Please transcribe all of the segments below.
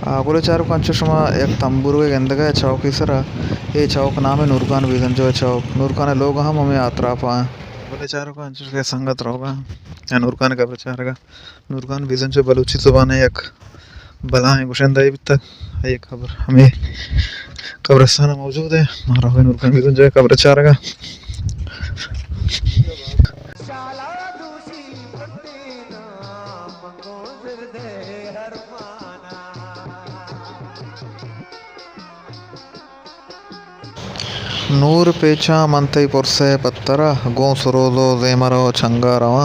बोले चार पाँच चश्मा एक तंबूर के गंदग है चौक इसरा ये चौक नाम है नूरखान बीजन जो है चौक नूरखान लोग हम हमें अतराफ आए बोले चार पाँच के संगत रहोगा या नूरखान का प्रचार का नूरखान बीजन जो बलूची जुबान है एक बला है गुशंदा भी तक ये खबर हमें कब्रिस्तान मौजूद है मारा नूरखान बीजन जो है कब्र चार का नूर पेचा मंतई पोरसे पत्तरा गो सुरोलो जेमरो चंगारवा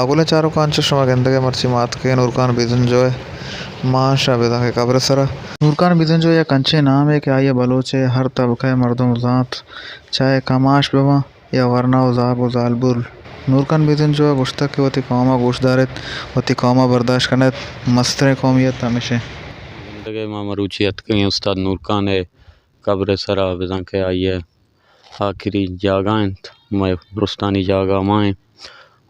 गुले चारों कांच शमा गंदगे मर्ची मात के नूरखान बिजन जो है माशा बेदा के कब्र सरा नूरखान बिजन जो या कंचे नाम है क्या ये बलोचे हर तबके मर्दों ज़ात चाहे कमाश बेवा या वरना उजाग उजालबुल नूरखान बिजन जो है गुश्तक के वती कौमा गोशदारत वती कौमा बर्दाश्त करने मस्तरे कौमियत हमेशा जिंदगी में मरूचियत के उस्ताद नूर खान है कब्र सरा बिजा के आई है आखिरी जागाएं मैं रुस्तानी जागा माए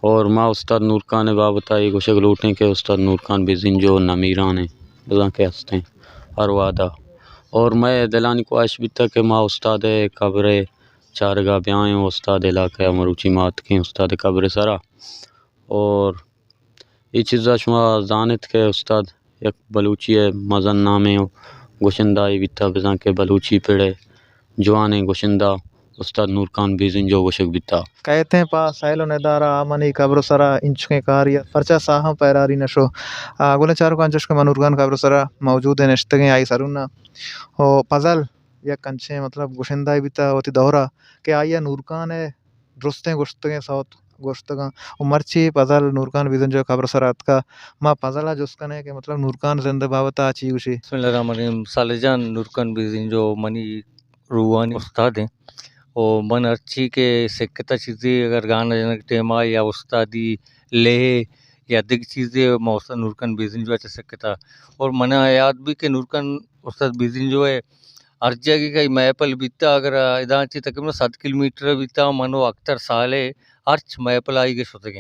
और माँ उस्ताद नूर खान ने बाबताई कुछ लूटें के उस्ताद नूर खान बिजिन जो नमीरान है बिजा के हंसते हैं हर वादा और मैं दिलानी ख्वाहिश भी तक के माँ उस्ताद कब्र चारगा ब्याह उस्ताद इलाका मरूची मात के उस्ताद कब्र सरा और ये चीज़ा शुमा जानत के उस्ताद एक बलूची है मजन नामे गोशिंदा बिता बिजा के बलूची पेड़े जवान गोशिंदा उस्ताद नूर खान बीजिन जो गोशक बिता कहते हैं पा साइलो नेदारा आमनी कब्र सरा इंच के कार्य फरचा साहम पैरारी नशो गुले चारों कांचश के मनूरगान कब्र सरा मौजूद है नश्तगे आई सरुना ओ पजल या कंचे मतलब गुशिंदा बिता होती दोहरा के आया नूरखान है दुरुस्ते गुश्तगे साउथ गोश्तगा उमरची पजल नूरखान बिजन जो खबर सरात का माँ पजला जुस्कन है कि मतलब नूरखान जिंदा बावता अच्छी उसी बिस्मिल्लाहिर्रहमानिर्रहीम सालेजान नूरखान बिजिन जो मनी रूहानी उस्ताद हैं और मन अच्छी के सिक्कता चीज़ें अगर गाना जाना टेमा या उस्तादी ले या दिग चीज़ें मौसा नूरखान बिजिन जो है सिक्कता और मना याद भी के नूरखान उस्ताद बिजिन जो है हर जगह का मैपल बीता अगर इदाची तकरीबन 7 किलोमीटर बीता मनो अख्तर साले हर्च मैपल आई के सोते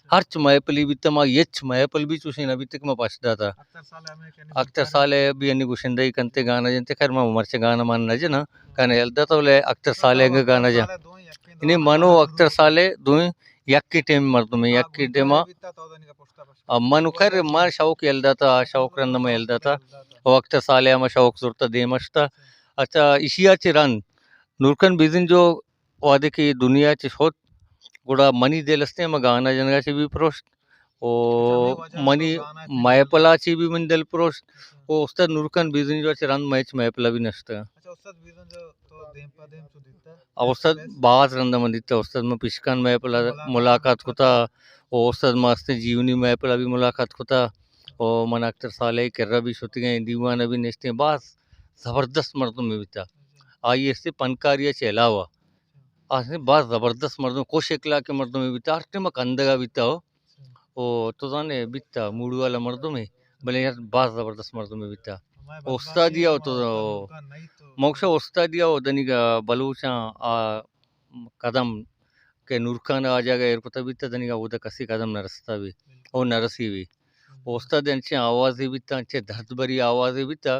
हर्च मैपल बीता मा यच मैपल भी चूसी अभी तक मैं पछदा था अख्तर साले भी अन्नी गुशिंदई कंते गाना जनते खैर मैं उमर से गाना मान नजे ना कहने एल्दा तो ले अख्तर साले के गाना जा इन्हें मनो अख्तर साले दो यक्की टेम मर्द में यक्की टेमा अब मनु खैर मार शौक एल्दा था शौक रंद में एल्दा था और अख्तर साले में शौक सुरता देमस्ता अच्छा इशियाचे रन नूरखान बिजिन जो वादे की दुनियाचे होत गुड़ा मनी देलस्ते मग गाना जनगाचे भी प्रोस्ट ओ मनी मायपलाची भी मन देल प्रोस्ट ओ उस्ताद नूरखान बिजिन जो रन मैच मायपला भी नसता उस्ताद बात रंदा मंदिता उस्ताद में पिशकान मायपला मुलाकात होता ओ उस्ताद मास्ते जीवनी मायपला भी मुलाकात होता ओ मन अख्तर साले कर्रा भी सोती गए दीवाना भी नेस्ते बास ज़बरदस्त मर्दों में बिता आई इससे पनकारिया के अलावा आज बात ज़बरदस्त मर्दों कोश एकला के मर्दों में बिता हर में कंदगा बिता हो ओ तो जाने बिता मूड वाला मर्दों में भले यार बात ज़बरदस्त मर्दों में बिता उस्तादिया हो तो मोक्षा उस्तादिया हो दनी का बलूचा कदम के नूरखान आ जाएगा एयरपोर्ट बिता दनी का उधर कसी कदम नरसता भी और नरसी भी उस्ताद अच्छे आवाज़ें बिता अच्छे दर्द भरी आवाज़ें बिता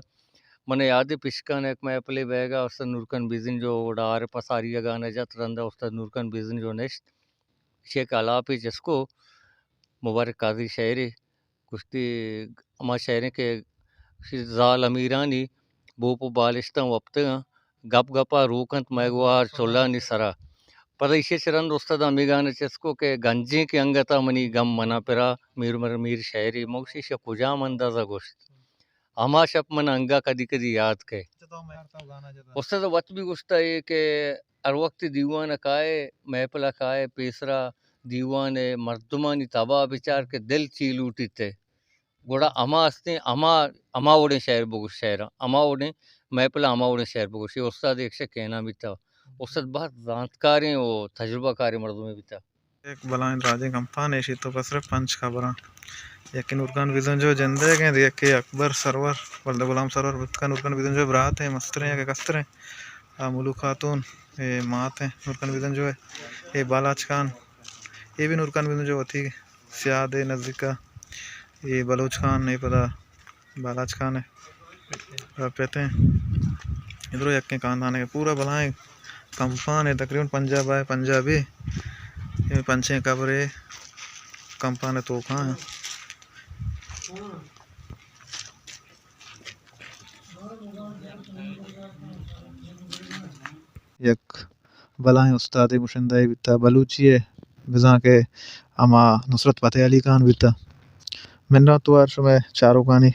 मने याद है पिशकान एक मैं अपले बैगा उस्ताद नूरखान बिजिन जो डार पसारिया गाना जात रंदा उस्ताद नूरखान बिजिन जो नेस्ट शेख अलापी जिसको मुबारक काजी शायरी कुश्ती अमा शायरी के जाल अमीरानी बोपो बालिस्ता वप्ते गप गपा रूकंत मैगवार चोला निसरा पर इसे चरंद उस्ताद अमीगान जिसको के गंजे के अंगता मनी गम मना पेरा मीर मर मीर शायरी मोक्षी शे कुजाम अंदाजा गोश्त हमा शप मन अंगा कदी कदी याद के उससे तो वत भी गुस्ता है कि हर वक्त दीवान काए महपला काए पेसरा दीवान मर्दुमानी तबा विचार के दिल चील उठी थे गोड़ा अमा हस्ते अमा अमा ओडे शहर बगुश शहर अमा ओडे महपला अमा ओडे शहर बगुश ये उस्ताद एक से कहना भी था उस्ताद बहुत जानकार है वो तजुर्बाकार मर्दों में भी था एक बलाइन राजे कंफान ऐसी तो कसरे पंच खबरा यकीन उर्कान विजन जो जंदे के देख के अकबर सरवर वल्द गुलाम सरवर उर्कान उर्कान विजन जो बरात है मस्तरे के कस्तरे मुलू खातून ये मात है उर्कान विजन जो है ये बालाच खान ये भी उर्कान विजन जो होती सियाद नज़दीक का ये बलोच खान नहीं पता बालाज खान है पेते हैं इधर यक्के खानदान है पूरा बलाएं कंपान है तकरीबन पंजाब है पंजाबी ये पंचे कबरे कंपान है तो कहाँ है यक बलाएं उस्ताद मुशिंदा बिता बलूची है बिजा के अमा नुसरत फतेह अली खान बिता मैंने तो यार शुमे चारों गानी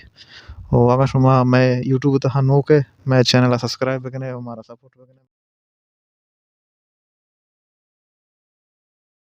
और अगर शुमा मैं यूट्यूब तक नोके मैं चैनल सब्सक्राइब करने हमारा सपोर्ट करने